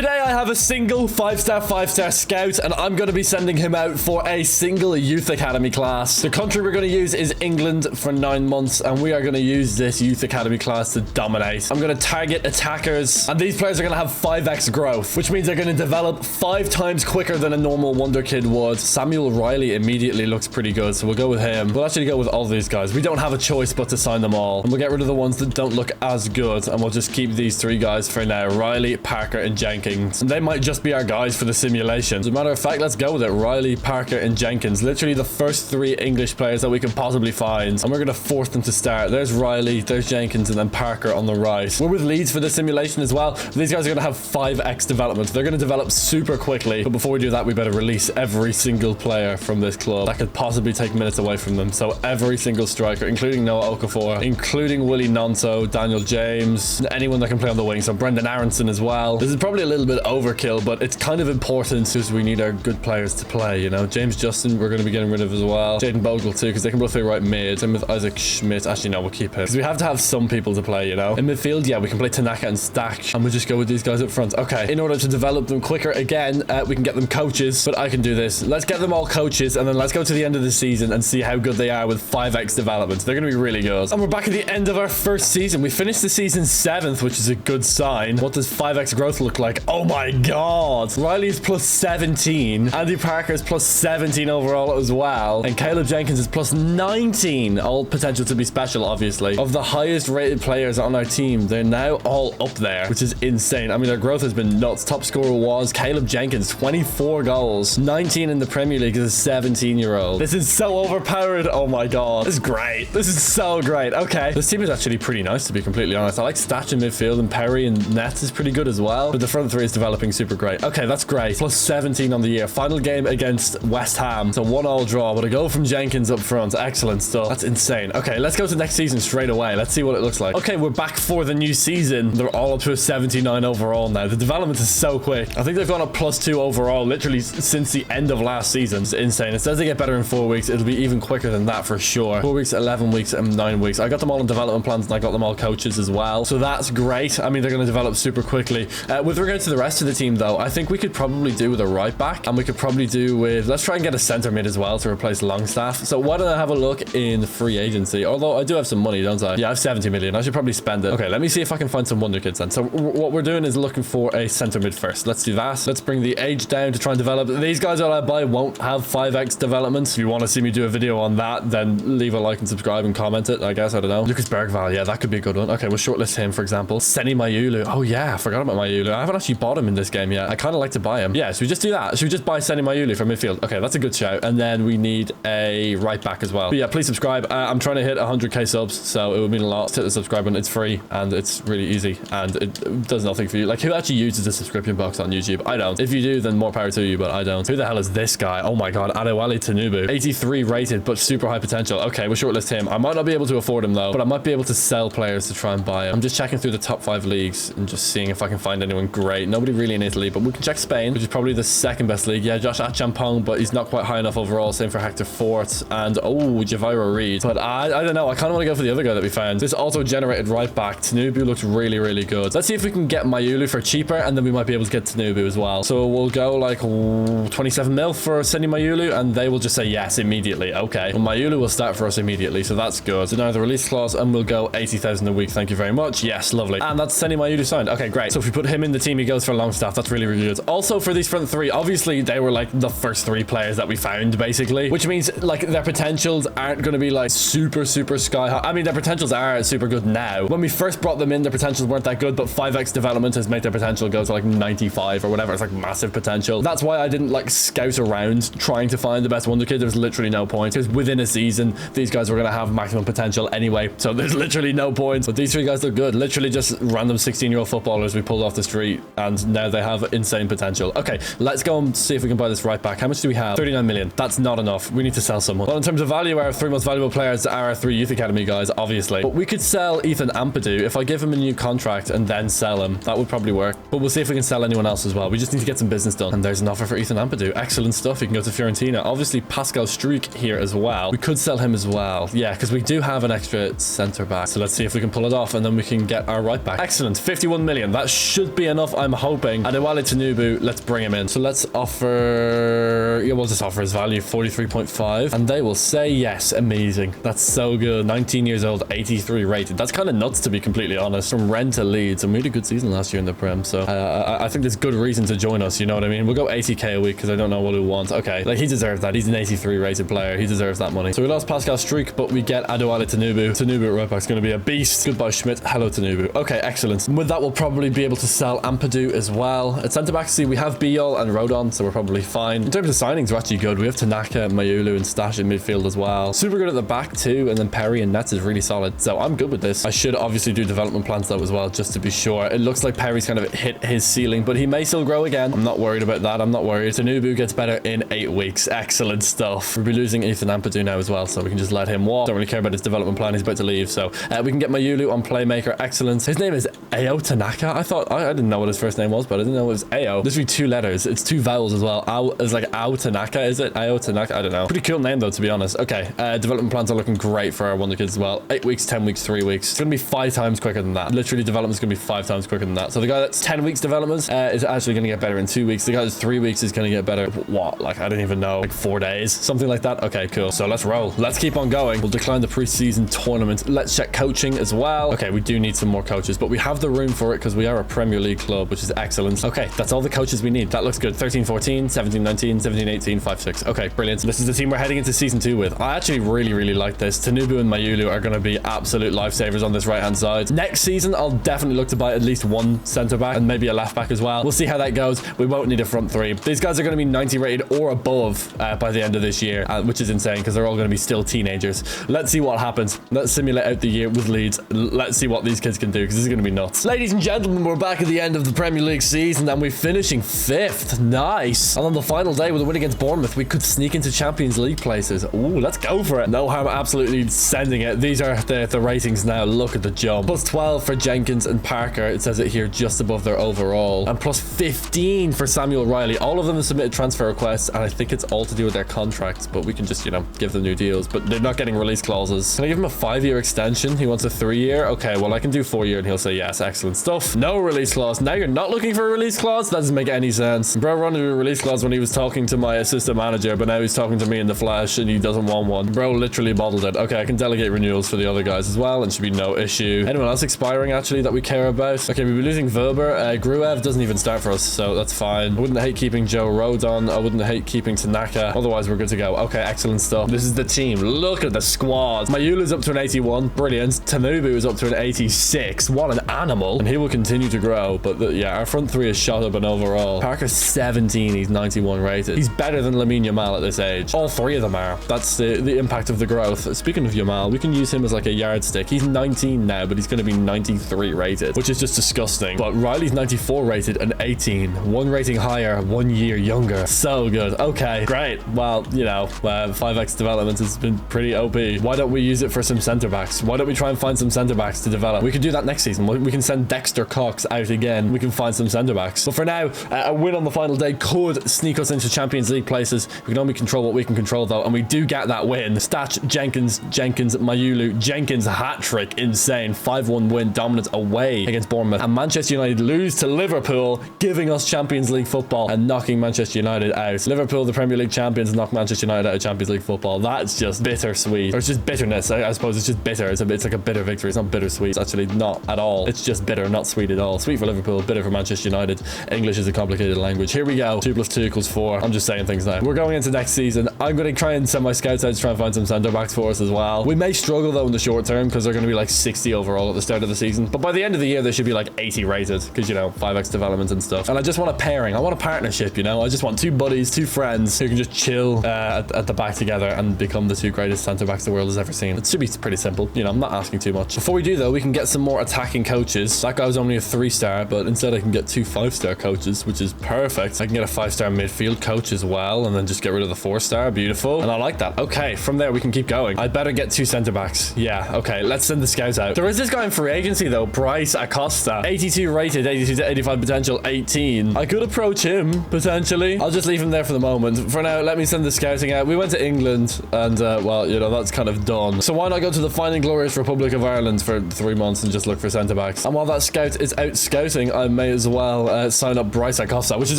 Today I have a single 5-star scout, and I'm going to be sending him out for a single youth academy class. The country we're going to use is England for 9 months, and we are going to use this youth academy class to dominate. I'm going to target attackers, and these players are going to have 5x growth, which means they're going to develop 5 times quicker than a normal Wonder Kid would. Samuel Riley immediately looks pretty good, so we'll go with him. We'll actually go with all these guys. We don't have a choice but to sign them all, and we'll get rid of the ones that don't look as good, and we'll just keep these 3 guys for now: Riley, Parker, and Jenkins. And they might just be our guys for the simulation. As a matter of fact, let's go with it. Riley, Parker, and Jenkins. Literally the first 3 English players that we can possibly find, and we're going to force them to start. There's Riley, there's Jenkins, and then Parker on the right. We're with Leeds for the simulation as well. These guys are going to have 5x development. They're going to develop super quickly, but before we do that, we better release every single player from this club that could possibly take minutes away from them. So every single striker, including Noah Okafor, including Willie Nonso, Daniel James, anyone that can play on the wing. So Brendan Aronson as well. This is probably a little bit overkill, but it's kind of important because we need our good players to play, you know. James Justin, we're going to be getting rid of as well. Jaden Bogle too, because they can both play right mid. Same with Isaac Schmidt. Actually, no, we'll keep him because we have to have some people to play, you know. In midfield, yeah, we can play Tanaka and Stack, and we'll just go with these guys up front. Okay, in order to develop them quicker again, we can get them coaches, but I can do this. Let's get them all coaches, and then let's go to the end of the season and see how good they are with 5x development. They're going to be really good. And we're back at the end of our first season. We finished the season 7th, which is a good sign. What does 5x growth look like? Oh my god. Riley's plus 17. Andy Parker's plus 17 overall as well. And Caleb Jenkins is plus 19. All potential to be special, obviously. Of the highest rated players on our team, they're now all up there, which is insane. I mean, their growth has been nuts. Top scorer was Caleb Jenkins, 24 goals. 19 in the Premier League as a 17-year-old. This is so overpowered. Oh my god. This is great. This is so great. Okay. This team is actually pretty nice, to be completely honest. I like Statch in midfield, and Perry and Nets is pretty good as well. But the front 3 is developing super great. Okay, that's great. Plus 17 on the year. Final game against West Ham. So 1-1 draw, but a goal from Jenkins up front. Excellent stuff. That's insane. Okay, let's go to next season straight away. Let's see what it looks like. Okay, we're back for the new season. They're all up to a 79 overall now. The development is so quick. I think they've gone up plus 2 overall literally since the end of last season. It's insane. It says they get better in 4 weeks. It'll be even quicker than that for sure. 4 weeks, 11 weeks, and 9 weeks. I got them all in development plans, and I got them all coaches as well. So that's great. I mean, they're going to develop super quickly. With regard to the rest of the team, though, I think we could probably do with a right back, and we could probably do with, let's try and get a center mid as well to replace Longstaff. So why don't I have a look in free agency? Although I do have some money, don't I? Yeah, I have 70 million. I should probably spend it. Okay, let me see if I can find some Wonderkids then. So what we're doing is looking for a center mid first. Let's do that. Let's bring the age down to try and develop. These guys that I buy won't have 5x development. If you want to see me do a video on that, then leave a like and subscribe and comment it, I guess. I don't know. Lucas Bergval, yeah, that could be a good one. Okay, we'll shortlist him, for example. Seni Mayulu. Oh yeah, I forgot about Mayulu. I haven't actually bought him in this game yet. I kind of like to buy him. Yeah, should we just do that? Should we just buy Seni Mayulu from midfield? Okay, that's a good shout. And then we need a right back as well. But yeah, please subscribe. I'm trying to hit 100k subs, so it would mean a lot. Just hit the subscribe button. It's free and it's really easy, and it does nothing for you. Like, who actually uses the subscription box on YouTube? I don't. If you do, then more power to you, but I don't. Who the hell is this guy? Oh my god, Adewale Tinubu. 83 rated, but super high potential. Okay, we'll shortlist him. I might not be able to afford him though, but I might be able to sell players to try and buy him. I'm just checking through the top 5 leagues and just seeing if I can find anyone great. Nobody really in Italy, but we can check Spain, which is probably the 2nd best league. Yeah, Josh Achampong, but he's not quite high enough overall. Same for Hector Fort and Javiro Reed. But I don't know. I kind of want to go for the other guy that we found. This auto-generated right back. Tinubu looks really, really good. Let's see if we can get Mayulu for cheaper, and then we might be able to get Tinubu as well. So we'll go like 27 mil for Seni Mayulu, and they will just say yes immediately. Okay. Well, Mayulu will start for us immediately, so that's good. So now the release clause, and we'll go 80,000 a week. Thank you very much. Yes, lovely. And that's Seni Mayulu signed. Okay, great. So if we put him in the team, he goes for Longstaff. That's really, really good. Also, for these front 3, obviously they were like the first 3 players that we found, basically, which means like their potentials aren't going to be like super sky high. I mean, their potentials are super good now. When we first brought them in, their potentials weren't that good, but 5x development has made their potential go to like 95 or whatever. It's like massive potential. That's why I didn't like scout around trying to find the best Wonder Kid. There's literally no point, because within a season these guys were going to have maximum potential anyway, so there's literally no point. But these 3 guys look good. Literally just random 16-year-old footballers we pulled off the street, and now they have insane potential. Okay, let's go and see if we can buy this right back. How much do we have? 39 million. That's not enough. We need to sell someone. Well, in terms of value, our 3 most valuable players are our 3 youth academy guys, obviously. But we could sell Ethan Ampadu. If I give him a new contract and then sell him, that would probably work. But we'll see if we can sell anyone else as well. We just need to get some business done. And there's an offer for Ethan Ampadu. Excellent stuff. He can go to Fiorentina. Obviously, Pascal Struijk here as well. We could sell him as well. Yeah, because we do have an extra center back. So let's see if we can pull it off, and then we can get our right back. Excellent. 51 million. That should be enough, I'm I'm hoping. Adewale Tinubu, let's bring him in. So let's offer... Yeah, we'll just offer his value, 43.5. And they will say yes. Amazing. That's so good. 19 years old, 83 rated. That's kind of nuts, to be completely honest. From Rennes to Leeds. And we had a good season last year in the Prem. So I think there's good reason to join us. You know what I mean? We'll go 80k a week because I don't know what we want. Okay. Like, he deserves that. He's an 83 rated player. He deserves that money. So we lost Pascal Streak, but we get Adewale Tinubu. Tinubu at right back is going to be a beast. Goodbye, Schmidt. Hello, Tinubu. Okay, excellent. And with that, we'll probably be able to sell Ampadu as well. At centre back, see, we have Biol and Rodon, so we're probably fine. In terms of signings, we're actually good. We have Tanaka, Mayulu, and Stash in midfield as well. Super good at the back too, and then Perry and Nets is really solid. So I'm good with this. I should obviously do development plans though as well, just to be sure. It looks like Perry's kind of hit his ceiling, but he may still grow again. I'm not worried about that. I'm not worried. Tinubu gets better in 8 weeks. Excellent stuff. We'll be losing Ethan Ampadu now as well, so we can just let him walk. Don't really care about his development plan. He's about to leave, so we can get Mayulu on playmaker. Excellent. His name is Ao Tanaka. I thought I didn't know what his first name was, but I didn't know it was Ao. Literally 2 letters. It's 2 vowels as well. Ao is like Ao Tanaka, is it? Ao Tanaka? I don't know. Pretty cool name though, to be honest. Okay, development plans are looking great for our Wonderkids as well. 8 weeks, 10 weeks, 3 weeks. It's gonna be 5 times quicker than that. Literally, development's gonna be 5 times quicker than that. So the guy that's 10 weeks development is actually gonna get better in 2 weeks. The guy that's 3 weeks is gonna get better. What? Like, I don't even know. Like 4 days, something like that. Okay, cool. So let's roll. Let's keep on going. We'll decline the preseason tournament. Let's check coaching as well. Okay, we do need some more coaches, but we have the room for it because we are a Premier League club, which is excellent. Okay, that's all the coaches we need. That looks good. 13-14, 17-19, 17-18, 5-6. Okay, brilliant. This is the team we're heading into season 2 with. I actually really like this. Tanubu and Mayulu are going to be absolute lifesavers on this right-hand side. Next season, I'll definitely look to buy at least 1 centre-back and maybe a left-back as well. We'll see how that goes. We won't need a front 3. These guys are going to be 90 rated or above by the end of this year, which is insane because they're all going to be still teenagers. Let's see what happens. Let's simulate out the year with Leeds. Let's see what these kids can do because this is going to be nuts. Ladies and gentlemen, we're back at the end of the Premier League season and we're finishing 5th. Nice. And on the final day with a win against Bournemouth, we could sneak into Champions League places. Ooh, let's go for it. No harm absolutely sending it. These are the ratings now. Look at the jump. Plus 12 for Jenkins and Parker. It says it here just above their overall. And plus 15 for Samuel Riley. All of them have submitted transfer requests and I think it's all to do with their contracts, but we can just, you know, give them new deals, but they're not getting release clauses. Can I give him a 5-year extension? He wants a 3-year. Okay, well, I can do 4-year and he'll say yes. Excellent stuff. No release clause. Now you're not looking for a release clause? That doesn't make any sense. Bro wanted a release clause when he was talking to my assistant manager, but now he's talking to me in the flesh and he doesn't want one. Bro literally bottled it. Okay, I can delegate renewals for the other guys as well and should be no issue. Anyone else expiring actually that we care about? Okay, we'll be losing Wilber. Gruev doesn't even start for us, so that's fine. I wouldn't hate keeping Joe Rodon. I wouldn't hate keeping Tanaka. Otherwise, we're good to go. Okay, excellent stuff. This is the team. Look at the squad. Mayula's up to an 81. Brilliant. Tanubu is up to an 86. What an animal. And he will continue to grow. But yeah, our front 3 is shot up and overall. Parker's 17. He's 91 rated. He's better than Lamine Yamal at this age. All 3 of them are. That's the impact of the growth. Speaking of Yamal, we can use him as like a yardstick. He's 19 now, but he's going to be 93 rated, which is just disgusting. But Riley's 94 rated and 18. 1 rating higher, 1 year younger. So good. Okay, great. Well, you know, 5x development has been pretty OP. Why don't we use it for some centre backs? Why don't we try and find some centre backs to develop? We could do that next season. We can send Dexter Cox out again. We can find some centre backs. But for now, a win on the final day could sneak us into Champions League places. We can only control what we can control though, and we do get that win. Statch, Jenkins, Mayulu, Jenkins hat-trick. Insane. 5-1 win, dominance away against Bournemouth. And Manchester United lose to Liverpool, giving us Champions League football and knocking Manchester United out. Liverpool, the Premier League champions, knock Manchester United out of Champions League football. That's just bittersweet. Or it's just bitterness. I suppose it's just bitter. It's like a bitter victory. It's not bittersweet. It's actually not at all. It's just bitter, not sweet at all. Sweet for Liverpool, bitter for Manchester United. English is a complicated language. Here we go. 2 + 2 = 4. I'm just saying things now. We're going into next season. I'm going to try and send my scouts out to try and find some centre backs for us as well. We may struggle though in the short term because they're going to be like 60 overall at the start of the season. But by the end of the year, they should be like 80 rated because, you know, 5x development and stuff. And I just want a pairing. I want a partnership, you know. I just want 2 buddies, 2 friends who can just chill at the back together and become the 2 greatest centre backs the world has ever seen. It should be pretty simple. You know, I'm not asking too much. Before we do though, we can get some more attacking coaches. That guy was only a 3-star, but instead I can get 2 5-star coaches, which is perfect. I can get a 5-star midfield coach as well, and then just get rid of the 4-star. Beautiful. And I like that. Okay, from there we can keep going. I'd better get 2 centre backs. Yeah, okay, let's send the scouts out. There is this guy in free agency though, Bryce Acosta. 82 rated, 82 to 85 potential, 18. I could approach him, potentially. I'll just leave him there for the moment. For now, let me send the scouting out. We went to England, and, well, you know, that's kind of done. So why not go to the fine and glorious Republic of Ireland for 3 months and just look for centre-backs? And while that scout is out scouting, I may as well sign up Bryce Acosta, which is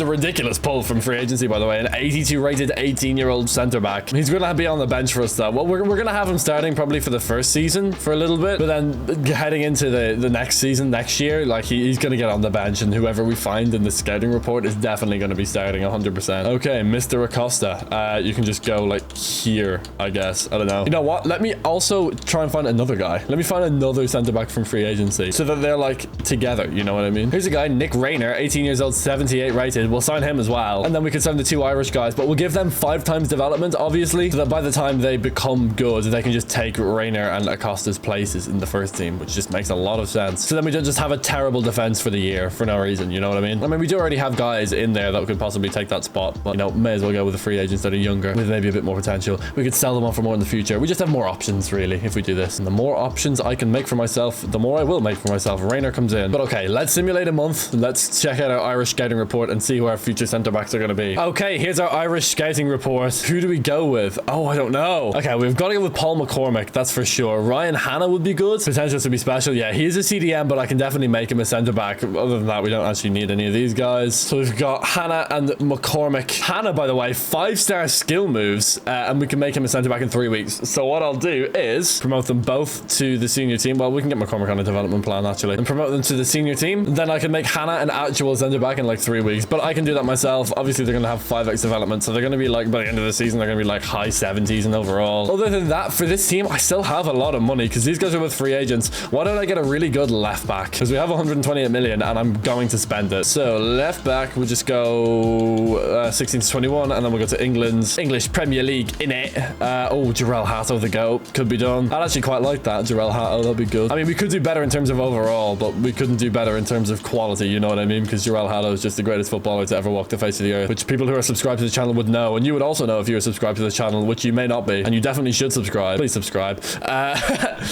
a ridiculous pull from free agency, by the way. An 82 rated 18-year-old center back. He's going to be on the bench for us, though. Well, we're going to have him starting probably for the first season for a little bit, but then heading into the next season, next year, like he's going to get on the bench, and whoever we find in the scouting report is definitely going to be starting 100%. Okay, Mr. Acosta. You can just go like here, I guess. I don't know. You know what? Let me also try and find another guy. Let me find another center back from free agency so that they're like together. You know what I mean? Here's a guy, Nick Rayner, 18 years old, 78 rated. We'll sign him as well. And then we could sign the 2 Irish guys, but we'll give them 5 times development, obviously, so that by the time they become good, they can just take Rayner and Acosta's places in the first team, which just makes a lot of sense. So then we don't just have a terrible defense for the year for no reason. You know what I mean? I mean, we do already have guys in there that could possibly take that spot, but you know, may as well go with the free agents that are younger with maybe a bit more potential. We could sell them on for more in the future. We just have more options, really, if we do this. And the more options I can make for myself, the more I will make for myself. Rayner comes in. But okay, let's simulate a month. Let's check out our Irish scouting report and see who our future centre backs are going to be. Okay, here's our Irish scouting report. Who do we go with? Oh, I don't know. Okay, we've got to go with Paul McCormick, that's for sure. Ryan Hanna would be good. Potential to be special. Yeah, he is a CDM, but I can definitely make him a centre back. Other than that, we don't actually need any of these guys. So we've got Hanna and McCormick. Hanna, by the way, 5-star skill moves, and we can make him a centre back in 3 weeks. So what I'll do is promote them both to the senior team. Well, we can get McCormick on a development plan, actually, and promote them to the senior team. Then I can make Hanna an actual centre back in like 3 weeks, but I can do that myself. Obviously, they're going to have 5x development, so they're going to be like, by the end of the season, they're going to be like high 70s and overall. Other than that, for this team, I still have a lot of money because these guys are with free agents. Why don't I get a really good left back? Because we have 128 million and I'm going to spend it. So left back, we'll just go 16 to 21, and then we'll go to England's English Premier League in it. Oh, Jarrell Hatto, the GOAT, could be done. I'd actually quite like that, Jarrell Hatto, that'll be good. I mean, we could do better in terms of overall, but we couldn't do better in terms of quality, you know what I mean? Because Jarrell Hatto is just the greatest footballer to ever walk the face of the earth, which people who are subscribed to the channel would know, and you would also know if you were subscribed to the channel, which you may not be, and you definitely should subscribe. Please subscribe.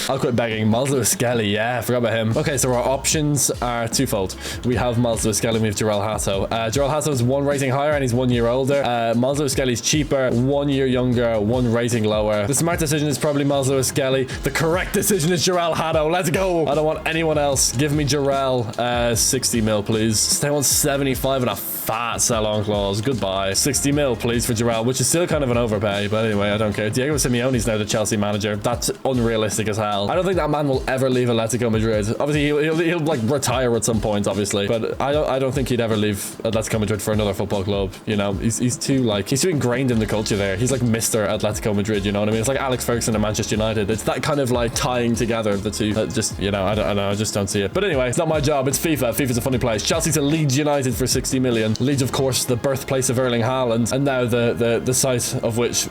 I'll quit begging. Miles Lewis-Skelly, yeah, I forgot about him. Okay, so our options are twofold. We have Miles Lewis-Skelly and we have Jarrell Hatto. Jarrell Hatto is 1 rating higher and he's 1 year older. Miles Lewis-Skelly's cheaper, 1 year younger, 1 rating lower. The smart decision is probably Miles Lewis-Skelly. The correct decision is Jarrell Hatto. Let's go. I don't want anyone else. Give me Jarrell. 60 mil, please. Stay on 75 and a fat sell-on clause. Goodbye. 60 mil, please, for Jarrell, which is still kind of an overpay, but anyway, I don't care. Diego Simeone's now the Chelsea manager. That's unrealistic as hell. I don't think that man will ever leave Atletico Madrid. Obviously, he'll like retire at some point, obviously, but I don't think he'd ever leave Atletico Madrid for another football club. You know, he's too ingrained in the culture there. He's like Mr. Atletico Madrid, you know what I mean? It's like Alex Ferguson and Manchester United. It's that kind of like tying together of the two. Just, you know, I don't know. I just don't see it. But anyway, it's not my job. It's FIFA. FIFA's a funny place. Chelsea to Leeds United for 60 million. Leeds, of course, the birthplace of Erling Haaland, and now the site of which,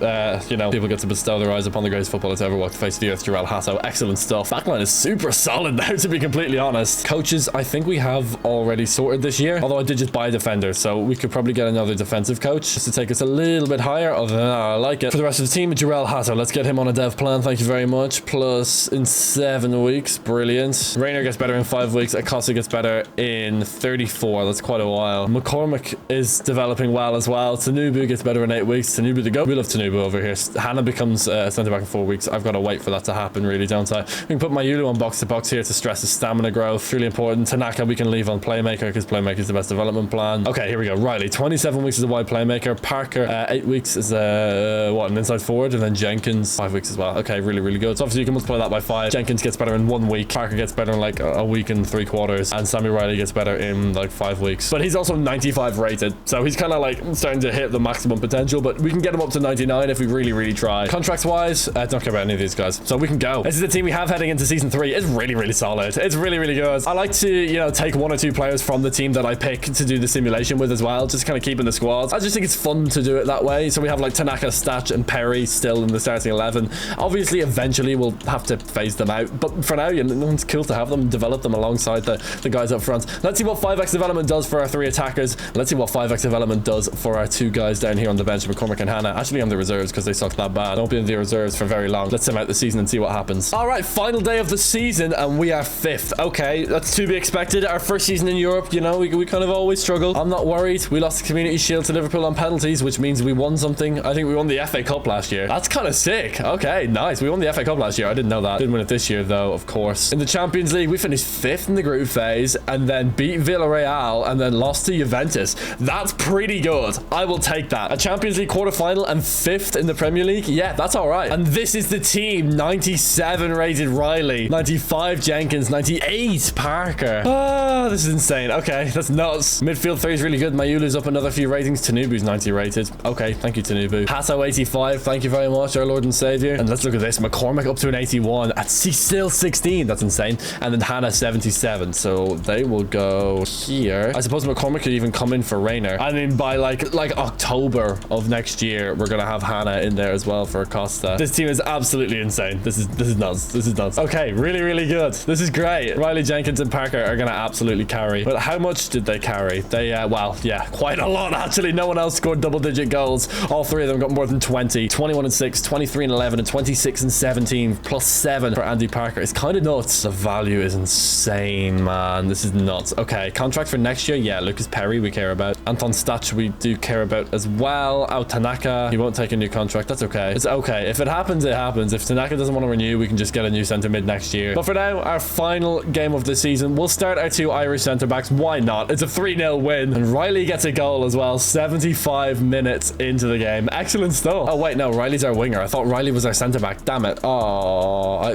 you know, people get to bestow their eyes upon the greatest footballer to ever walk the face of the earth, Jarrell Hatto. Excellent stuff. Backline is super solid now, to be completely honest. Coaches, I think we have already sorted this year, although I did just buy a defender, so we could probably get another defensive coach just to take us a little bit higher. Other than that, I like it. For the rest of the team, Jarrell Hatto, let's get him on a dev plan. Thank you very much. Plus in 7 weeks. Brilliant. Rayner gets better in 5 weeks. Acosta gets better in 34. That's quite a while. McCormick is developing well as well. Tanubu gets better in 8 weeks. Tanubu the GOAT. We love Tanubu over here. Hanna becomes centre back in 4 weeks. I've got to wait for that to happen, really, don't I? We can put Mayulu on box to box here to stress his stamina growth. Really important. Tanaka we can leave on playmaker because playmaker is the best development plan. Okay, here we go. Riley, 27 weeks is a wide playmaker. Parker, 8 weeks is an inside forward, and then Jenkins 5 weeks as well. Okay, really, really good. So obviously you can multiply that by 5. Jenkins gets better in 1 week. Parker gets better in like a week and 3/4, and Sammy Riley gets better in like 5 weeks. But he's also 95 rated, so he's kind of like starting to hit the maximum potential, but we can get him up to 99 if we really, really try. Contracts wise, don't care about any of these guys, so we can go. This is the team we have heading into season 3. It's really, really solid. It's really, really good. I like to, you know, take 1 or 2 players from the team that I pick to do the simulation with as well, just kind of keeping the squads. I just think it's fun to do it that way. So we have like Tanaka, Statch, and Perry still in the starting 11. Obviously, eventually we'll have to phase them out, but for now, you know, it's cool to have them, develop them alongside the guys up front. Let's see what 5x development does for our 3 attackers. Let's see what 5x development does for our two guys down here on the bench, McCormick and Hannah. Actually on the reserves because they suck that bad. Don't be in the reserves for very long. Let's sim out the season and see what happens. All right, final day of the season and we are 5th. Okay, that's to be expected. Our first season in Europe, you know, we kind of always struggle. I'm not worried. We lost the Community Shield to Liverpool on penalties, which means we won something. I think we won the FA Cup last year. That's kind of sick. Okay, nice. We won the FA Cup last year. I didn't know that. Didn't win it this year though, of course. In the Champions League, we finished 5th in the group phase and then beat Villarreal and then lost to Juventus. That's pretty good. I will take that. A Champions League quarterfinal and 5th in the Premier League. Yeah, that's all right. And this is the team. 97 rated Riley, 95 Jenkins, 98 Parker. Oh, this is insane. Okay, that's nuts. Midfield 3 is really good. Mayulu's up another few ratings. Tanubu's 90 rated. Okay, thank you, Tanubu. Hasso 85. Thank you very much, our Lord and Savior. And let's look at this. McCormick up to an 81. He's still 16. That's insane. And then Hannah 77. So they will go here. I suppose McCormick could even come in for Rayner. I mean, by like October of next year, we're gonna have Hannah in there as well for Acosta. This team is absolutely insane. This is nuts. This is nuts. Okay, really good. This is great. Riley, Jenkins, and Parker are gonna absolutely carry. But how much did they carry? They well, yeah, quite a lot actually. No one else scored double-digit goals. All three of them got more than 20. 21 and 6, 23 and 11, and 26 and 17 plus 7 for Andy Parker. It's kind of nuts. The value is insane, man. This is nuts. Okay, contract for next year. Yeah, Lucas Perry we care about. Anton Stach we do care about as well. Oh, Tanaka, he won't take a new contract. That's okay. It's okay. If it happens, it happens. If Tanaka doesn't want to renew, we can just get a new centre mid next year. But for now, our final game of the season, we'll start our 2 Irish centre backs. Why not? It's a 3-0 win. And Riley gets a goal as well. 75 minutes into the game. Excellent stuff. Oh, wait, no. Riley's our winger. I thought Riley was our centre back. Damn it. Oh, I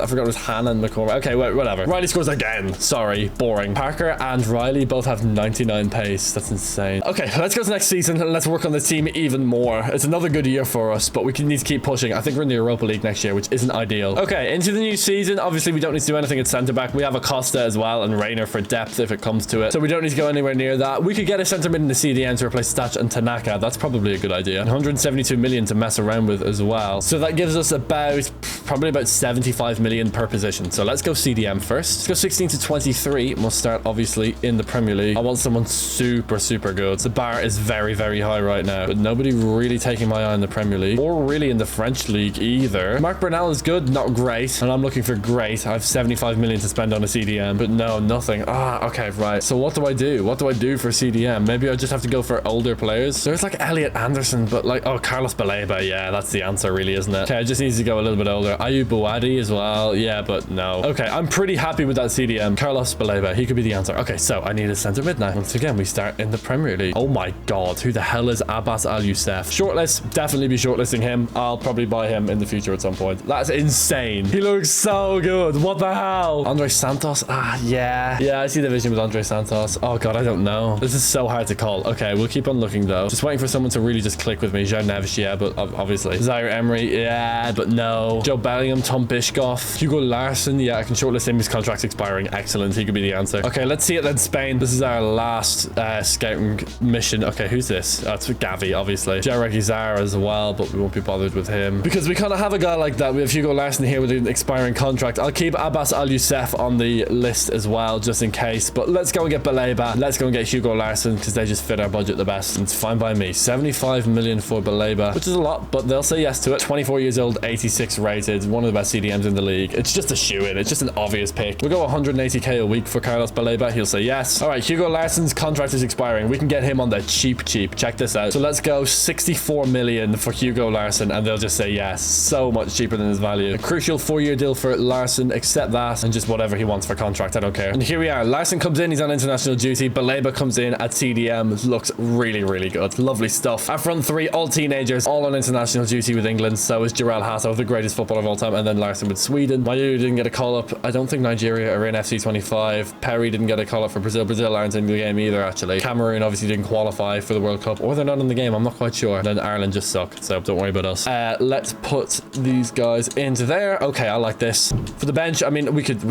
forgot it was Hannah and McCormick. Okay, wait, whatever. Riley scores again. Sorry. Boring. Parker and Riley both have 99 pace. That's insane. Okay, let's go to next season and let's work on the team even more. It's another good year for us, but we need to keep pushing. I think we're in the Europa League next year, which isn't ideal. Okay, into the new season. Obviously, we don't need to do anything at centre back. We have Acosta as well and Rayner for depth if it comes to it. So we don't need to go anywhere near that. We could get a centre mid in the CDM to replace Stach and Tanaka. That's probably a good idea. 172 million to mess around with as well. So that gives us probably about 75 million per position. So let's go CDM first. Let's go 16 to 23. We'll start obviously in the Premier League. I want someone super good. The bar is very high right now, but nobody really taking my eye in the Premier League or really in the French League either. Marc Bernal is good, not great, and I'm looking for great. I have 75 million to spend on a CDM, but no, nothing. Okay, right. So what do I do? What do I do for CDM? Maybe I just have to go for older players. There's like Elliot Anderson, but like, oh, Carlos Baleba. Yeah, that's the answer really, isn't it? Okay, I just need to go a little bit older. Ayub Bouadi as well. Yeah, but no. Okay, I'm pretty happy with that CDM. Carlos Baleba, he could be the answer. Okay, so I need a centre mid now. Once again, we start in the Premier League. Oh my God, who the hell is Abbas Al Youssef? Shortlist, definitely be shortlisting him. I'll probably buy him in the future at some point. That's insane. He looks so good. What the hell? Andre Santos. Yeah, I see the vision with Andre Santos. Oh God, I don't know. This is so hard to call. Okay, we'll keep on looking though. Just waiting for someone to really just click with me. Jean Neves, yeah, but obviously. Zaire Emery, yeah, but no. Joe Bellingham, Tom Bischoff, Hugo Larson, yeah, I can shortlist him. His contract's expiring. Excellent. He could be the answer. Okay, let's see it then. Spain. This is our last scouting mission. Okay, who's this? That's Gavi, obviously. Jared Gizar as well, but we won't be bothered with him because we kind of have a guy like that. We have Hugo Larson here with an expiring contract. I'll keep Abbas Al Youssef on the list as well, just in case. But let's go and get Baleba. Let's go and get Hugo Larson because they just fit our budget the best. And it's fine by me. 75 million for Baleba, which is a lot, but they'll say yes to it. 24 years old, 86 rated, one of the best CDMs in the league. It's just a shoe-in. It's just an obvious pick. We'll go 180k a week for Carlos Baleba. He'll say yes. All right, Hugo Larson's contract is expiring. We can get him on the cheap. Check this out. So let's go 64 million for Hugo Larson, and they'll just say yes. So much cheaper than his value. A crucial 4-year deal for Larson. Accept that, and just whatever he wants for contract. I don't care. And here we are. Larson comes in. He's on international duty. Baleba comes in at CDM. Looks really good. Lovely stuff. Our front three, all teenagers, all on international duty with England. So is Jarrell Hasso, the greatest footballer of all time, and then Larson with Sweden. Mayu didn't get a call up. I don't think Nigeria are in FC25. Perry didn't get a call up for Brazil. Brazil aren't in the game either, actually. Cameroon obviously didn't qualify for the World Cup, or they're not in the game. I'm not quite sure. And then Ireland just suck, so don't worry about us. Let's put these guys into there. Okay, I like this. For the bench, I mean, we could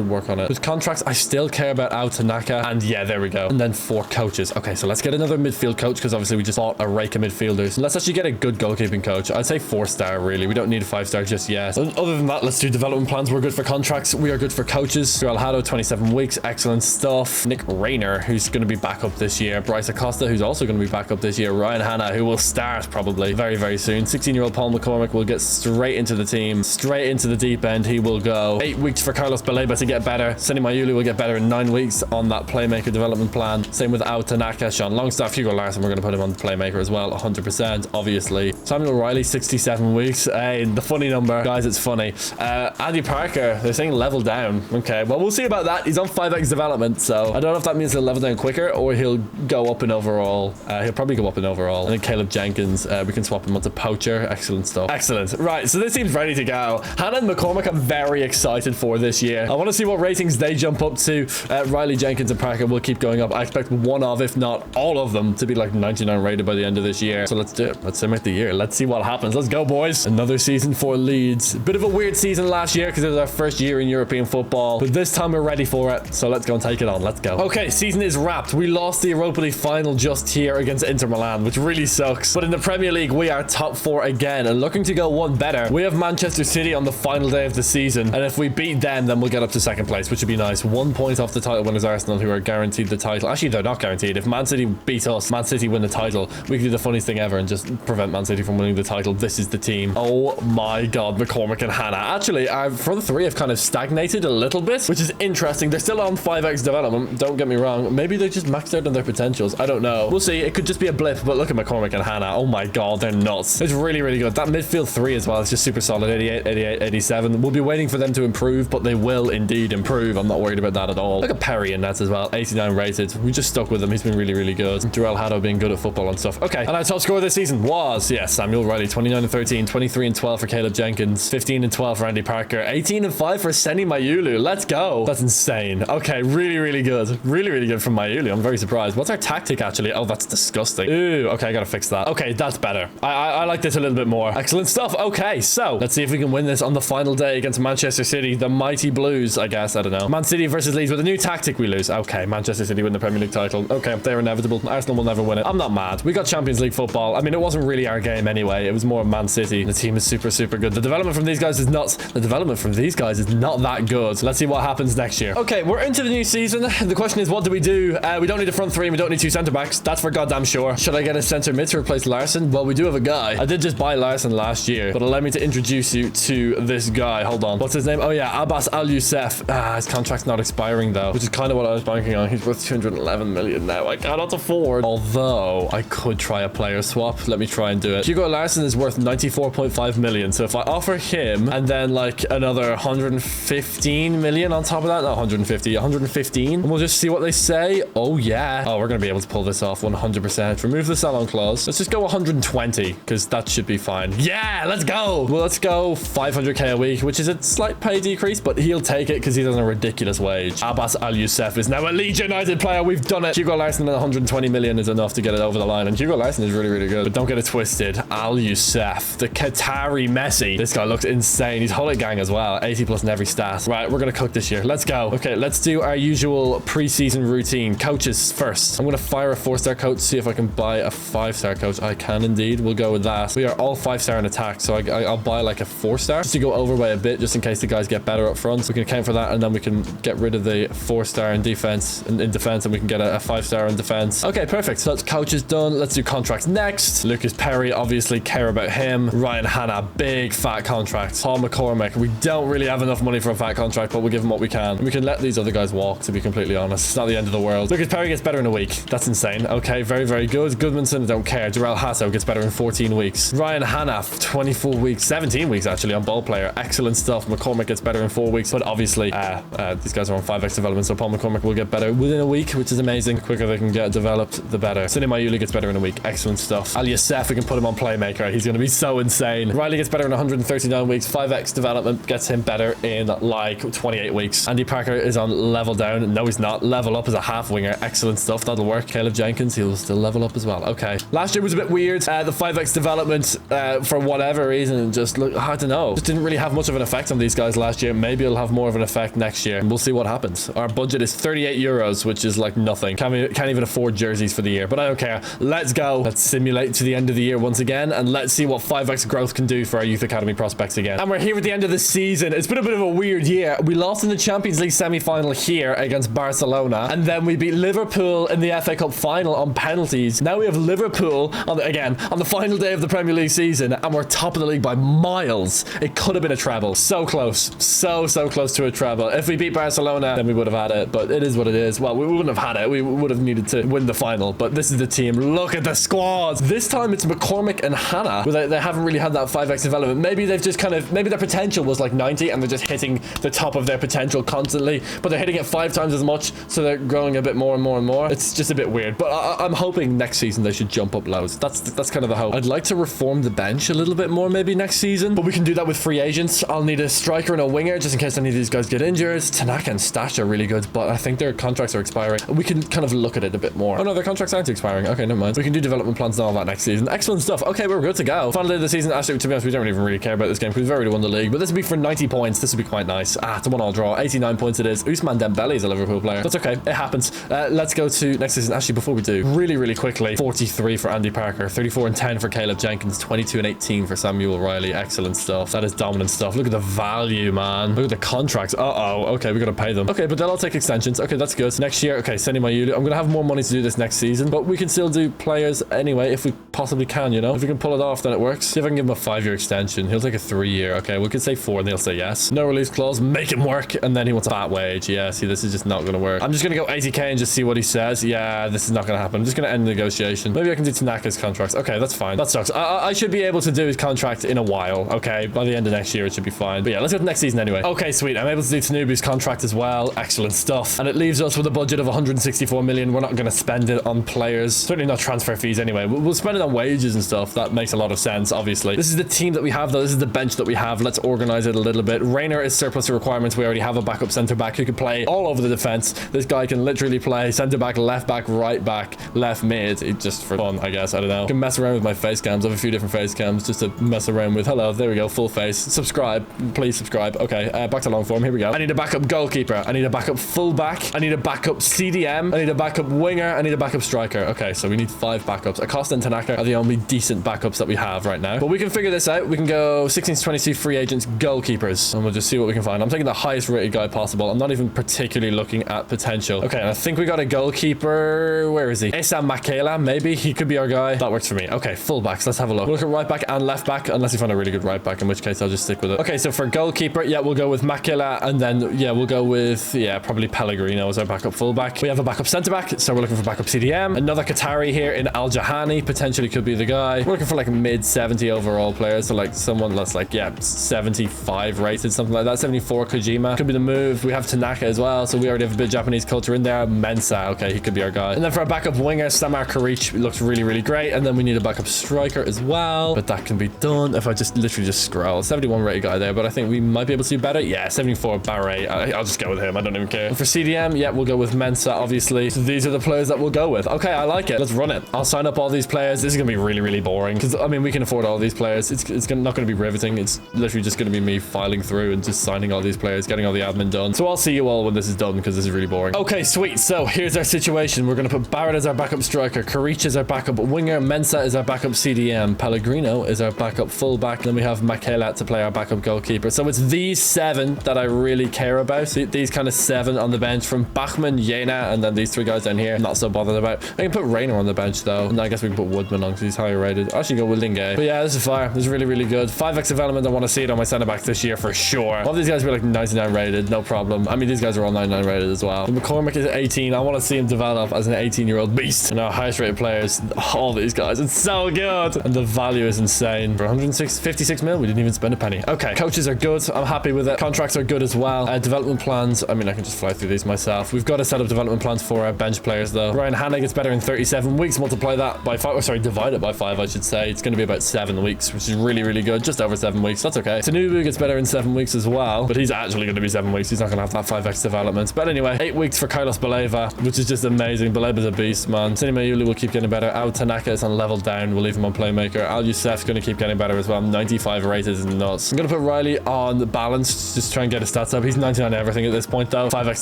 work on it. With contracts, I still care about Ao Tanaka, and yeah, there we go. And then 4 coaches. Okay, so let's get another midfield coach because obviously we just bought a rake of midfielders. Let's actually get a good goalkeeping coach. I'd say 4-star really. We don't need a 5-star just yet. And other than that, let's do development plans. We're good for contracts. We are good for coaches. Alhado, 27 weeks. Excellent stuff. Nick Rayner, who's going to be back up up this year. Bryce Acosta, who's also going to be back up this year. Ryan Hanna, who will start probably very, very soon. 16-year-old Paul McCormick will get straight into the team, straight into the deep end. He will go. 8 weeks for Carlos Baleba to get better. Seni Mayulu will get better in 9 weeks on that playmaker development plan. Same with Ao Tanaka, Sean Longstaff, Hugo Larson. We're going to put him on the playmaker as well, 100%, obviously. Samuel Riley, 67 weeks. Hey, the funny number, guys, it's funny. Andy Parker, they're saying level down. Okay, well, we'll see about that. He's on 5x development, so I don't know if that means he'll level down quicker or he'll go up in overall. He'll probably go up in overall. And then Caleb Jenkins, we can swap him onto Poacher. Excellent stuff. Excellent. Right, so this team's ready to go. Hannah and McCormick, I'm very excited for this year. I want to see what ratings they jump up to. Riley, Jenkins, and Parker will keep going up. I expect one of, if not all of them, to be like 99 rated by the end of this year. So let's do it. Let's simulate the year. Let's see what happens. Let's go, boys. Another season for Leeds. Bit of a weird season last year because it was our first year in European football, but this time we're ready for it. So let's go and take it on. Let's go. Okay, season is wrapped. We lost the Europa League final just here against Inter Milan, which really sucks. But in the Premier League, we are top 4 again and looking to go one better. We have Manchester City on the final day of the season, and if we beat them, then we'll get up to second place, which would be nice. 1 point off the title winners Arsenal, who are guaranteed the title. Actually, they're not guaranteed. If Man City beat us, Man City win the title, we can do the funniest thing ever and just prevent Man City from winning the title. This is the team. Oh my god, McCormick and Hannah. Actually, our front three have kind of stagnated a little bit, which is interesting. They're still on 5x development, don't get me wrong. Maybe they just maxed out on their potentials. I don't know. We'll see. It could just be a blip, but look at McCormick and Hannah. Oh my god, they're nuts. It's really, really good. That midfield three as well, it's just super solid. 88, 88, 87. We'll be waiting for them to improve, but they will indeed improve. I'm not worried about that at all. Look at Perry in that as well. 89 rated. We just stuck with him. He's been really, really good. Jarell Haddo being good at football and stuff. Okay. And our top scorer this season was, yes, Samuel Riley. 29 and 13, 23 and 12 for Caleb Jenkins, 15 and 12 for Andy Parker, 18 and 5 for Seni Mayulu. Let's go. That's insane. Okay, really, really good. Really, really good from Mayulu. I'm very surprised. What's our tactic actually? Oh, that's disgusting. Ooh, okay, I gotta fix that. Okay, that's better. I like this a little bit more. Excellent stuff. Okay, so let's see if we can win this on the final day against Manchester City, the mighty Blues, I guess. I don't know. Man City versus Leeds with a new tactic. We lose. Okay, Manchester City win the Premier League title. Okay, they're inevitable. Arsenal will never win it. I'm not mad. We got Champions League football. I mean, it wasn't really our game anyway. It was more Man City. The team is super, super good. The development from these guys is nuts. The development from these guys is not that good. Let's see what happens next year. Okay, we're into the new season. The question is, what do? We don't need a front three and we don't need 2 centre backs. That's for goddamn sure. Should I get a centre mid to replace Larson? Well, we do have a guy. I did just buy Larson last year, but allow me to introduce you to this guy. Hold on. What's his name? Oh yeah, Abbas Al Youssef. His contract's not expiring though, which is kind of what I was banking on. He's worth 211 million now. I cannot afford. Although I could try a player swap. Let me try and do it. Hugo Larson is worth 94.5 million. So if I offer him and then like another 115 million on top of that, not 150, 115, and we'll just see what they say. Oh yeah. Oh, we're gonna be able to pull this off 100%. Remove the sell-on clause. Let's just go 120 because that should be fine. Yeah, let's go. Well, let's go 500k a week, which is a slight pay decrease, but he'll take it because he's on a ridiculous wage. Abbas Al Youssef is now a Leeds United player. We've done it. Hugo Larson at 120 million is enough to get it over the line, and Hugo Larson is really, really good. But don't get it twisted. Al Youssef, the Qatari Messi. This guy looks insane. He's Hullet gang as well. 80 plus in every stat. Right, we're gonna cook this year. Let's go. Okay, let's do our usual preseason routine. Coaches first. I'm gonna fire a 4-star coach, see if I can buy a 5-star coach. I can indeed. We'll go with that. We are all 5-star in attack, so I'll buy like a 4-star just to go over by a bit, just in case the guys get better up front. So we can account for that, and then we can get rid of the 4-star in defense, and we can get a 5-star in defense. Okay, perfect. So that's coaches done. Let's do contracts next. Lucas Perry, obviously care about him. Ryan Hanna, big fat contract. Paul McCormick, we don't really have enough money for a fat contract, but we'll give him what we can. And we can let these other guys walk, to be completely honest. It's not the end of the world. Lucas Perry gets better in a week. That's insane. Okay, very, very good. Goodmanson, I don't care. Jarell Hasso gets better in 14 weeks. Ryan Hanna, 24 weeks, 17 weeks actually on ball player. Excellent stuff. McCormick gets better in 4 weeks, but obviously these guys are on 5x development, so Paul McCormick will get better within a week, which is amazing. The quicker they can get developed, the better. Seni Mayulu gets better in a week. Excellent stuff. Al Youssef, we can put him on playmaker. He's going to be so insane. Riley gets better in 139 weeks. 5x development gets him better in like 28 weeks. Andy Parker is on level down. No, he's not. Level up as a half winger. Excellent stuff. That'll work. Caleb Jenkins, he'll still level up as well. Okay. Last year was a bit weird. The 5x development, for whatever reason, just look, I don't know. Just didn't really have much of an effect on these guys last year. Maybe it'll have more of an effect next year. And we'll see what happens. Our budget is 38 euros, which is like nothing. Can't even afford jerseys for the year, but I don't care. Let's go. Let's simulate to the end of the year once again, and let's see what 5x growth can do for our youth academy prospects again. And we're here at the end of the season. It's been a bit of a weird year. We lost in the Champions League semi-final here against Barcelona, and then we beat Liverpool Liverpool in the FA Cup final on penalties. Now we have Liverpool on the final day of the Premier League season, and we're top of the league by miles. It could have been a treble. So close. So close to a treble. If we beat Barcelona, then we would have had it, but it is what it is. Well, we wouldn't have had it. We would have needed to win the final, but this is the team. Look at the squads. This time it's McCormick and Hannah. They haven't really had that 5x development. Maybe they've just maybe their potential was like 90 and they're just hitting the top of their potential constantly, but they're hitting it 5 times as much, so they're growing a bit more and more and more. It's just a bit weird, but I'm hoping next season they should jump up loads. That's kind of the hope. I'd like to reform the bench a little bit more maybe next season, but we can do that with free agents. I'll need a striker and a winger just in case any of these guys get injured. Tanaka and Stash are really good, but I think their contracts are expiring. We can kind of look at it a bit more. Oh no, their contracts aren't expiring. Okay, never mind. We can do development plans and all that next season. Excellent stuff. Okay, we're good to go. Final day of the season. Actually, to be honest, we don't even really care about this game because we've already won the league, but this would be for 90 points. This would be quite nice. It's a 1-all draw. 89 points it is. Ousmane Dembele is a Liverpool player. That's okay. It happens. Let's go to next season. Actually, before we do, really quickly, 43 for Andy Parker, 34 and 10 for Caleb Jenkins, 22 and 18 for Samuel Riley. Excellent stuff. That is dominant stuff. Look at the value, man. Look at the contracts. Okay, we gotta pay them. Okay, but they'll all take extensions. Okay, that's good. Next year, okay, Seni Mayulu. I'm gonna have more money to do this next season, but we can still do players anyway if we possibly can, you know? If we can pull it off, then it works. See if I can give him a 5-year extension. He'll take a 3-year. Okay, we could say 4 and they'll say yes. No release clause. Make him work. And then he wants a fat wage. Yeah, see, this is just not gonna work. I'm just gonna go 80k and just see what he says. Yeah, this is not gonna happen. I'm just gonna end the negotiation. Maybe I can do Tanaka's contracts. Okay, that's fine. That sucks. I should be able to do his contract in a while. Okay, by the end of next year, it should be fine. But yeah, let's go to next season anyway. Okay, sweet. I'm able to do Tanubu's contract as well. Excellent stuff. And it leaves us with a budget of 164 million. We're not gonna spend it on players. Certainly not transfer fees anyway. We'll spend it on wages and stuff. That makes a lot of sense, obviously. This is the team that we have, though. This is the bench that we have. Let's organize it a little bit. Rayner is surplus to requirements. We already have a backup center back who can play all over the defense. This guy can literally play center back, left back, right back, left mid. Just for fun, I guess. I don't know. I can mess around with my face cams. I have a few different face cams just to mess around with. Hello, there we go. Full face. Subscribe. Please subscribe. Okay, back to long form. Here we go. I need a backup goalkeeper. I need a backup fullback. I need a backup CDM. I need a backup winger. I need a backup striker. Okay, so we need 5 backups. Acosta and Tanaka are the only decent backups that we have right now. But we can figure this out. We can go 16 to 22 free agents, goalkeepers, and we'll just see what we can find. I'm taking the highest rated guy possible. I'm not even particularly looking at potential. Okay, and I think we got a goalkeeper. Where is he? Issa Makela, maybe. He could be our guy. That works for me. Okay, fullbacks. Let's have a look. We'll look at right back and left back, unless we find a really good right back, in which case I'll just stick with it. Okay, so for goalkeeper, yeah, we'll go with Makela, and then, yeah, we'll go with, yeah, probably Pellegrino as our backup fullback. We have a backup centre back, so we're looking for backup CDM. Another Qatari here in Al Jahani, potentially could be the guy. We're looking for like mid 70 overall players, so like someone that's like, yeah, 75 rated, something like that. 74 Kojima could be the move. We have Tanaka as well, so we already have a bit of Japanese culture in there. Mensa, okay, he could be our guy. And then for our backup winger, Samar Karich looks really great, and then we need a backup striker as well, but that can be done if I just literally just scroll. 71 rated guy there, but I think we might be able to do better. Yeah, 74 Barre. I'll just go with him. I don't even care. And for CDM, yeah, we'll go with Mensa, obviously. So these are the players that we'll go with. Okay, I like it. Let's run it. I'll sign up all these players. This is gonna be really boring because I mean we can afford all these players. It's not gonna be riveting. It's literally just gonna be me filing through and just signing all these players, getting all the admin done. So I'll see you all when this is done because this is really boring. Okay, sweet. So here's our situation. We're gonna put Barrett as our backup striker, Karich is our backup winger, Mensa is our backup CDM, Pellegrino is our backup fullback, then we have Makela to play our backup goalkeeper. So it's these 7 that I really care about. So these kind of 7 on the bench from Bachmann, Jena, and then these 3 guys down here. Not so bothered about. I can put Rayner on the bench though. And I guess we can put Woodman on because he's higher rated. I should go with Lingay. But yeah, this is fire. This is really good. 5x development. I want to see it on my centre backs this year for sure. All these guys were like 99 rated, no problem. I mean, these guys are all 99 rated as well. And McCormick is 18. I want to see him develop as an 18-year-old beast. And our highest rated players, all these guys. It's so good. And the value is insane. For 156 mil, we didn't even spend a penny. Okay, coaches are good. I'm happy with it. Contracts are good as well. Development plans. I mean, I can just fly through these myself. We've got to set up development plans for our bench players though. Ryan Hanna gets better in 37 weeks. Multiply that by 5. Or sorry, divide it by 5, I should say. It's going to be about 7 weeks, which is really good. Just over 7 weeks. That's okay. Tanubu gets better in 7 weeks as well, but he's actually going to be 7 weeks. He's not going to have that 5x development. But anyway, 8 weeks for Carlos Baleva, which is just amazing. Baleva's a beast, man. Sinima Yuli will keep getting better. Ao Tanaka is on level down. We'll leave him on playmaker. Al Youssef's going to keep getting better as well. 95 rated is nuts. I'm going to put Riley on the balance, just try and get his stats up. He's 99 everything at this point though. 5x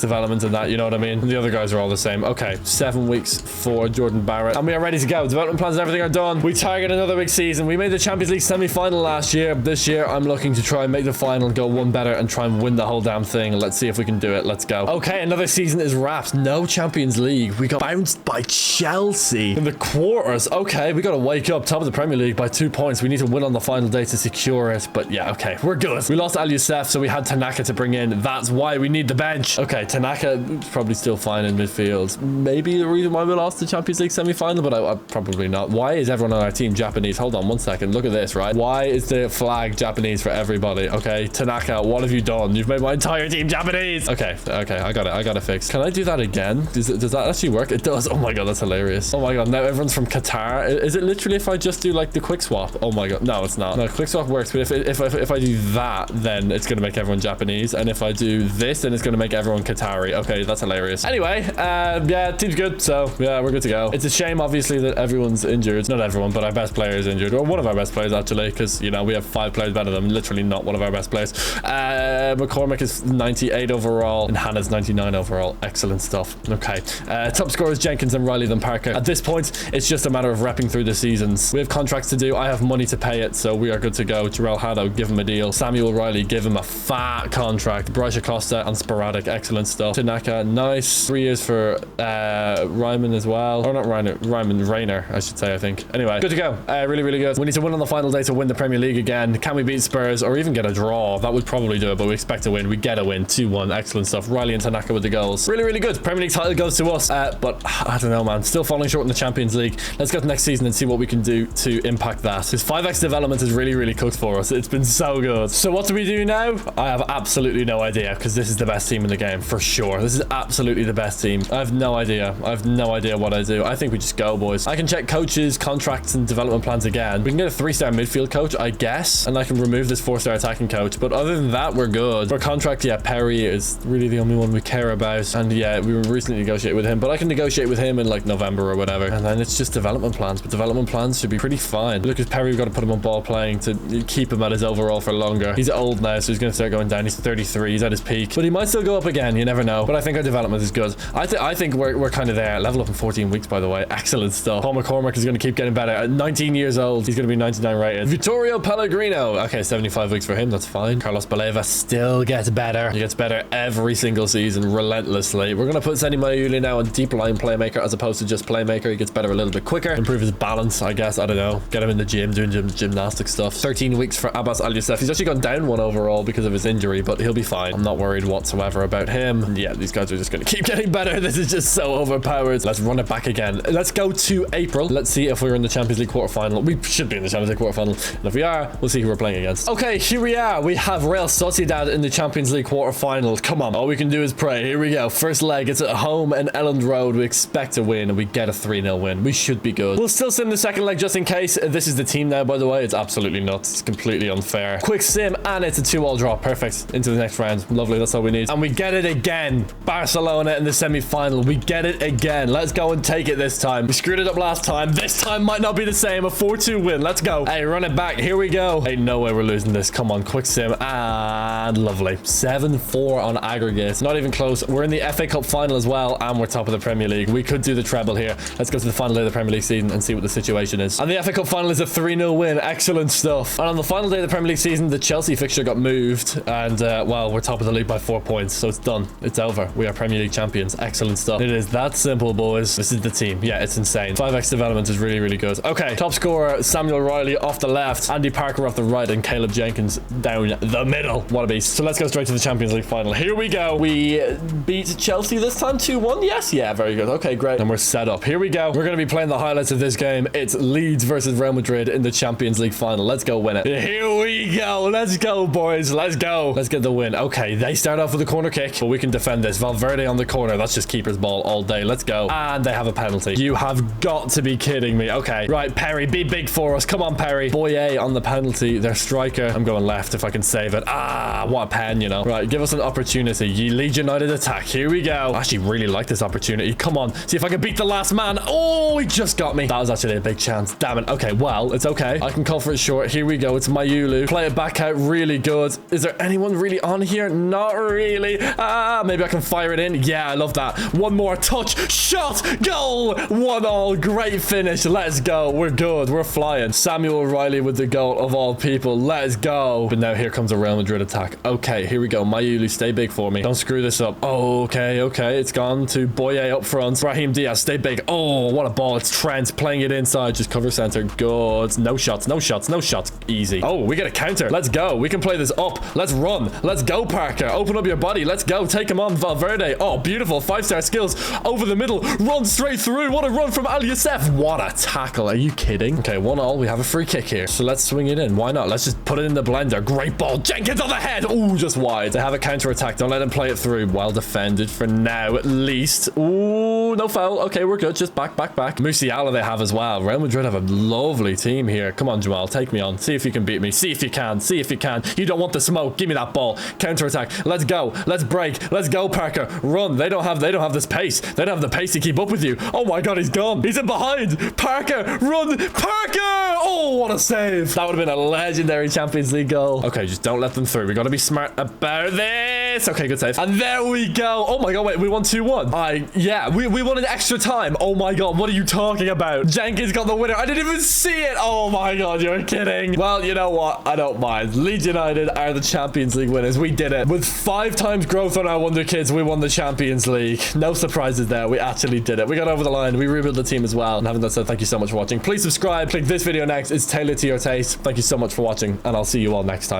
development and that, you know what I mean? And the other guys are all the same. Okay, 7 weeks for Jordan Barrett. And we are ready to go. Development plans and everything are done. We target another big season. We made the Champions League semi-final last year. This year, I'm looking to try and make the final, go one better and try and win the whole damn thing. Let's see if we can do it. Let's go. Okay, another season is wrapped. No Champions Champions League. We got bounced by Chelsea in the quarters. Okay, we got to wake up top of the Premier League by 2 points. We need to win on the final day to secure it. But yeah, okay, we're good. We lost Al Youssef, so we had Tanaka to bring in. That's why we need the bench. Okay, Tanaka is probably still fine in midfield. Maybe the reason why we lost the Champions League semi-final, but I probably not. Why is everyone on our team Japanese? Hold on 1 second. Look at this, right? Why is the flag Japanese for everybody? Okay, Tanaka, what have you done? You've made my entire team Japanese. Okay, I got it. I got it fixed. Can I do that again? Does that actually work? It does. Oh my god, that's hilarious. Oh my god, now everyone's from Qatar. Is it literally if I just do like the quick swap? Oh my god, no, it's not. No, quick swap works, but if I do that, then it's gonna make everyone Japanese, and if I do this, then it's gonna make everyone Qatari. Okay, that's hilarious. Anyway, yeah, team's good, so yeah, we're good to go. It's a shame, obviously, that everyone's injured. Not everyone, but our best player is injured, or one of our best players actually, because you know we have 5 players better than him. Literally not one of our best players. McCormick is 98 overall, and Hannah's 99 overall. Excellent stuff. Okay, top scorers Jenkins and Riley than Parker. At this point, it's just a matter of repping through the seasons. We have contracts to do. I have money to pay it, so we are good to go. Jarrell Haddo, give him a deal. Samuel Riley, give him a fat contract. Bryce Acosta on sporadic. Excellent stuff. Tanaka, nice. 3 years for Ryman as well. Or not Ryman, Rayner, I should say, I think. Anyway, good to go. Really, really good. We need to win on the final day to win the Premier League again. Can we beat Spurs or even get a draw? That would probably do it, but we expect to win. We get a win. 2-1. Excellent stuff. Riley and Tanaka with the goals. Really, really good. Premier League title goes to us. But I don't know, man. Still falling short in the Champions League. Let's go to next season and see what we can do to impact that. This 5x development is really, really cooked for us. It's been so good. So what do we do now? I have absolutely no idea, because this is the best team in the game for sure. This is absolutely the best team. I have no idea. I have no idea what I do. I think we just go, boys. I can check coaches, contracts, and development plans again. We can get a 3-star midfield coach, I guess, and I can remove this 4-star attacking coach. But other than that, we're good. For contract, yeah, Perry is really the only one we care about. And yeah, we recently negotiated with him, but I can negotiate with him in like November or whatever. And then it's just development plans. But development plans should be pretty fine. Look at Perry, we've got to put him on ball playing to keep him at his overall for longer. He's old now, so he's going to start going down. He's 33. He's at his peak, but he might still go up again. You never know. But I think our development is good. I think we're kind of there. Level up in 14 weeks, by the way. Excellent stuff. Paul McCormick is going to keep getting better. At 19 years old, he's going to be 99 rated. Vittorio Pellegrino. Okay, 75 weeks for him. That's fine. Carlos Baleva still gets better. He gets better every single season, relentlessly. We're going to put Sandy Mayuli now on deep line playmaker as opposed to just playmaker. He gets better a little bit quicker. Improve his balance, I guess. I don't know. Get him in the gym, doing gymnastic stuff. 13 weeks for Abbas Al Youssef. He's actually gone down 1 overall because of his injury, but he'll be fine. I'm not worried whatsoever about him. And yeah, these guys are just going to keep getting better. This is just so overpowered. Let's run it back again. Let's go to April. Let's see if we're in the Champions League quarterfinal. We should be in the Champions League quarterfinal. And if we are, we'll see who we're playing against. Okay, here we are. We have Real Sociedad in the Champions League quarterfinal. Come on. All we can do is pray. Here we go. First leg. It's at home in Elland Road. We expect to win, and we get a 3-0 win. We should be good. We'll still sim the second leg just in case. This is the team now, by the way. It's absolutely nuts. It's completely unfair. Quick sim, and it's a 2-all draw. Perfect. Into the next round. Lovely. That's all we need. And we get it again. Barcelona in the semi-final. We get it again. Let's go and take it this time. We screwed it up last time. This time might not be the same. A 4-2 win. Let's go. Hey, run it back. Here we go. Hey, no way we're losing this. Come on. Quick sim. And lovely. 7-4 on aggregate. Not even close. We're in the FA Cup final as well, and we're top of the Premier League. We could do the treble here. Let's go to the final day of the Premier League season and see what the situation is. And the FA Cup final is a 3-0 win. Excellent stuff. And on the final day of the Premier League season, the Chelsea fixture got moved, and well, we're top of the league by 4 points, so it's done. It's over. We are Premier League champions. Excellent stuff. It is that simple, boys. This is the team. Yeah, it's insane. 5x development is really, really good. Okay, top scorer Samuel Riley off the left, Andy Parker off the right, and Caleb Jenkins down the middle. What a beast. So let's go straight to the Champions League final. Here we go. We beat Chelsea this time 2-1. Yes, yeah, very good. Okay, great. And we're set up. Here we go. We're going to be playing the highlights of this game. It's Leeds versus Real Madrid in the Champions League final. Let's go win it. Here we go. Let's go, boys. Let's go. Let's get the win. Okay, they start off with a corner kick, but we can defend this. Valverde on the corner. That's just keeper's ball all day. Let's go. And they have a penalty. You have got to be kidding me. Okay, right, Perry, be big for us. Come on, Perry. Boye on the penalty. Their striker. I'm going left if I can save it. Ah, what a pen, you know. Right, give us an opportunity. Leeds United attack. Here we go. I actually really like this opportunity. Come on. See if I can beat the last man. Oh, he just got me. That was actually a big chance. Damn it. Okay, well, it's okay. I can call for it short. Here we go. It's Mayulu. Play it back out really good. Is there anyone really on here? Not really. Ah, maybe I can fire it in. Yeah, I love that. One more touch. Shot. Goal. 1-1. Great finish. Let's go. We're good. We're flying. Samuel Riley with the goal of all people. Let's go. But now here comes a Real Madrid attack. Okay, here we go. Mayulu, stay big for me. Don't screw this up. Oh, okay. It's gone 2. Boye up front. Raheem Diaz, stay big. Oh, what a ball. It's Trent playing it inside. Just cover center. Good. No shots, no shots, no shots. Easy. Oh, we get a counter. Let's go. We can play this up. Let's run. Let's go, Parker. Open up your body. Let's go. Take him on, Valverde. Oh, beautiful. 5-star skills. Over the middle. Run straight through. What a run from Al Youssef. What a tackle. Are you kidding? Okay, 1-1. We have a free kick here. So let's swing it in. Why not? Let's just put it in the blender. Great ball. Jenkins on the head. Ooh, just wide. They have a counter attack. Don't let him play it through. Well defended for now, at least. Ooh, no foul. Okay, we're good. Just back. Musiala they have as well. Real Madrid have a lovely team here. Come on, Jamal. Take me on. See if you can beat me. See if you can. See if you can. You don't want the smoke. Give me that ball. Counter attack. Let's go. Let's break. Let's go, Parker. Run. They don't have this pace. They don't have the pace to keep up with you. Oh my god, he's gone. He's in behind. Parker, run. Parker! Oh, what a save. That would have been a legendary Champions League goal. Okay, just don't let them through. We got to be smart about this. Okay, good save. And there we go. Oh my god, wait, we won 2-1. Yeah, we won in extra time. Oh my god, what are you talking about? Jenkins got the winner. I didn't even see it. Oh my god, you're kidding. Well, you know what? I don't mind. Leeds United are the Champions League winners. We did it. With 5 times growth on our Wonderkids, we won the Champions League. No surprises there. We actually did it. We got over the line. We rebuilt the team as well. And having that said, thank you so much for watching. Please subscribe. Click this video next. It's tailored to your taste. Thank you so much for watching, and I'll see you all next time.